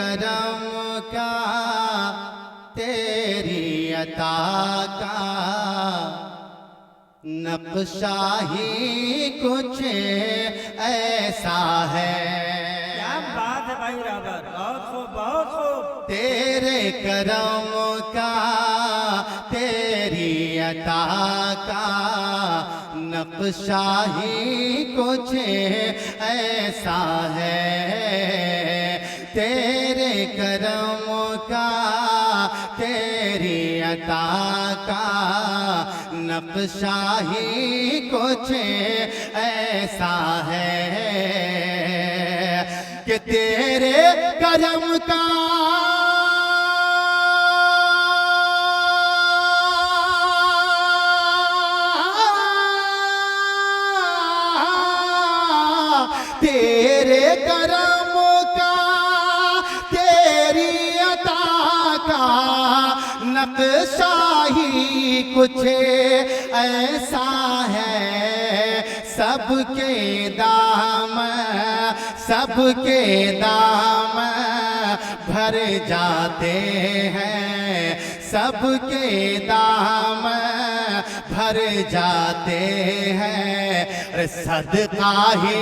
کرم کا تیری عطا کا نقشہ ہی کچھ ایسا ہے۔ کیا بات ہے بھائی رابر، بہت خوب بہت خوب۔ تیرے کرم کا تیری عطا کا نقشہ ہی کچھ ایسا ہے۔ تیرے کرم کا تیری عطا کا نقشہ ہی کچھ ایسا ہے کہ تیرے کرم کا تیرے کرم کا تیری عطا کا نقشہ ہی کچھ ایسا ہے۔ سب کے دام بھر جاتے ہیں، سب کے دام بھر جاتے ہیں، صدقہ ہی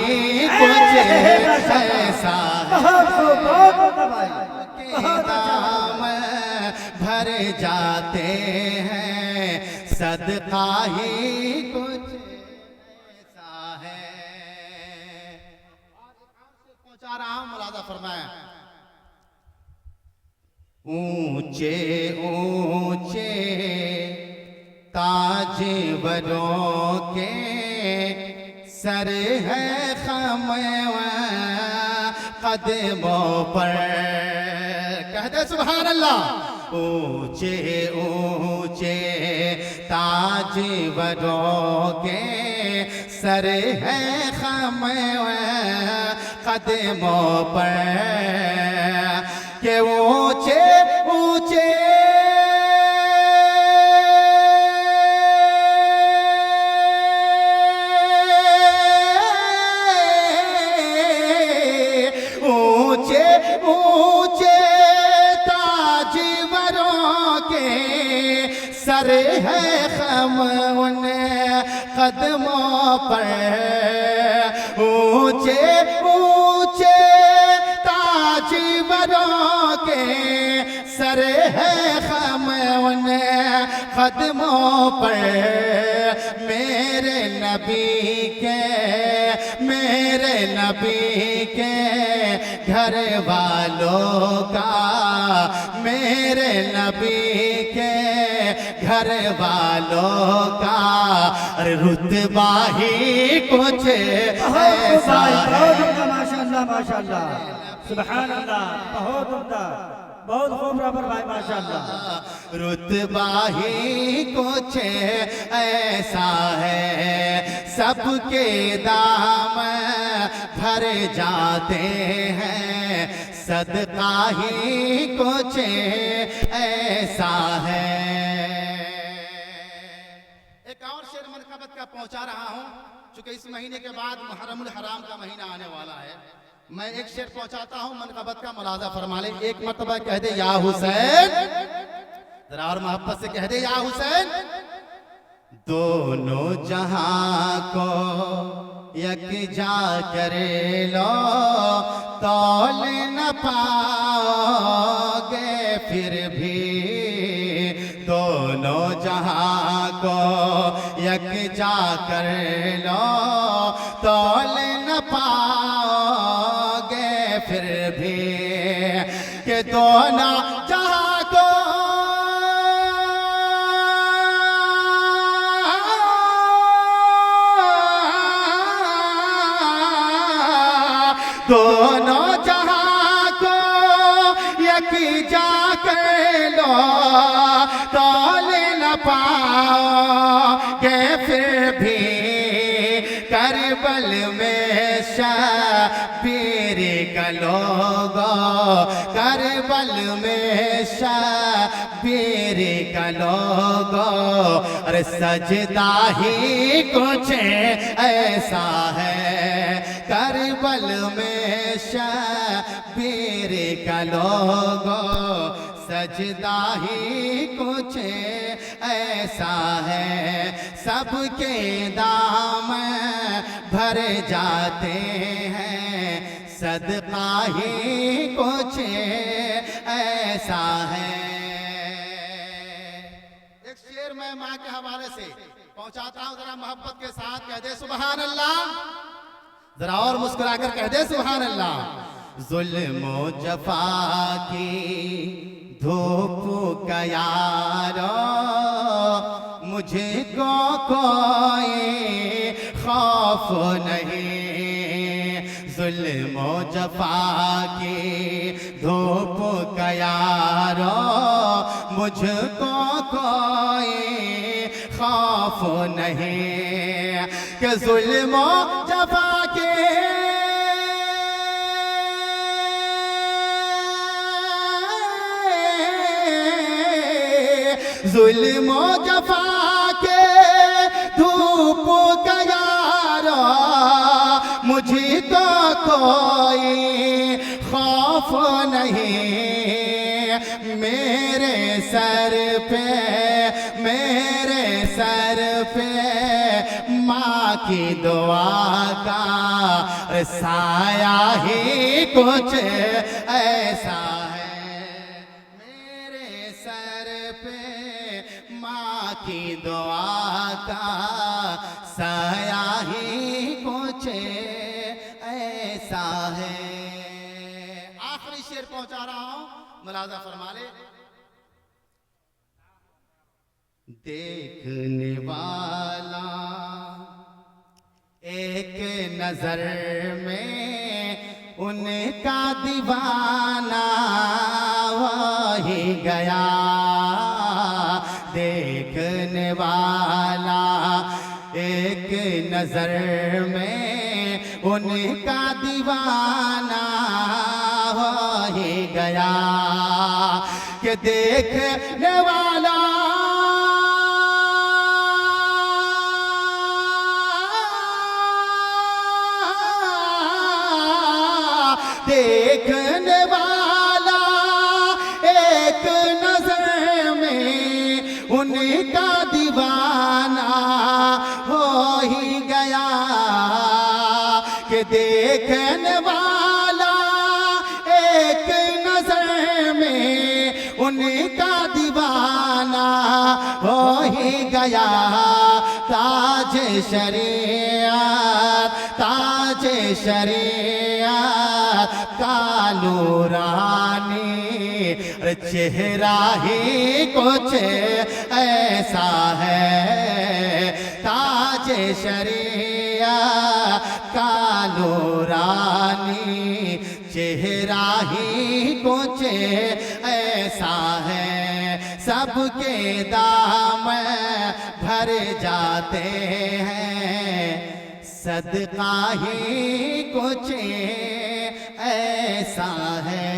کچھ ایسا ہے۔ دام بھر جاتے ہیں، صدقہ ہی کچھ ایسا ہے۔ پہنچا رہا ہوں، ملاحظہ فرمایا۔ اونچے اونچے تاجوروں کے سر ہے خم قدموں پر، کہتے سبحان اللہ۔ اونچے اونچے تاجوروں کے سر ہے خم قدموں پر، کہ اونچے اونچے سر ہے خم ان قدموں پر، اونچے اونچے تاجوروں کے سر ہے خم ان قدموں پر، میرے نبی کے گھر والوں کا، میرے نبی کے گھر والوں کا رتبہ ہی کچھ ایسا ہے۔ ماشاءاللہ ماشاءاللہ سبحان اللہ، بہت عمدہ، بہت خوب رابر بھائی ماشاءاللہ۔ رتبہ ہی کچھ ایسا ہے، سب کے دام بھر جاتے ہیں، صدقہ ہی کچھ ایسا ہے۔ ایک اور شعر منقبت کا پہنچا رہا ہوں، چونکہ اس مہینے کے بعد محرم الحرام کا مہینہ آنے والا ہے۔ میں ایک شعر پہنچاتا ہوں منقبت کا، ملاحظہ فرما لیں۔ ایک مرتبہ کہہ دے یا حسین، ذرا اور محبت سے کہہ دے یا حسین۔ دونوں جہاں کو یکجا کر لو، تول نہ پاؤ گے پھر بھی، دونوں جہاں کو یکجا کر لو، تول نہ پاؤ گے پھر بھی، کہ دونوں جہاں کو دونوں جہاں کو یکجا کر لو، تول نہ پاؤ گے پھر بھی، کربل میں شبیر کا لوگو، کربل میں شبیر کا لوگو، اور سجدہ ہی کچھ ایسا ہے، کربل میں شبیر پیر کا لوگو سجدہ ہی کچھ ایسا ہے، سب کے دام بھر جاتے ہیں، صدقہ ہی کچھ ایسا ہے۔ ایک شعر میں ماں کے حوالے سے پہنچاتا ہوں، ذرا محبت کے ساتھ کہہ دے سبحان اللہ، ذرا اور مسکرا کر کہہ دے سبحان اللہ۔ ظلم و جفا کی دھوپ کا یارو مجھ کو کوئی خوف نہیں، ظلم و جفا کی دھوپ کا یارو مجھ کو کوئی خوف نہیں، کہ ظلم و جفا کے ظلم و جفا کے دھوپ کا یارا مجھ کو کوئی خوف نہیں، میرے سر پہ ماں کی دعا کا سایہ ہی کچھ ایسا ہے، میرے سر پہ ماں کی دعا کا سایہ ہی کچھ ایسا ہے۔ آخری شعر پہنچا رہا ہوں، ملاحظہ فرما لے۔ دیکھنے والا ایک نظر میں ان کا دیوانہ وہی گیا، دیکھنے والا ایک نظر میں ان کا دیوانہ وہی گیا، کہ دیکھنے والا دیکھنے والا ایک نظر میں ان کا دیوانہ ہو ہی گیا، کہ دیکھنے والا ایک نظر میں ان کا دیوانہ ہو ہی گیا، تاج شریعت کا نورانی چہرہ ہی کچھ ایسا ہے، تاج شریعت کا نورانی چہرہ ہی کچھ ایسا ہے، سب کے دام بھر جاتے ہیں، صدقہ ہی کچھ ایسا ہے۔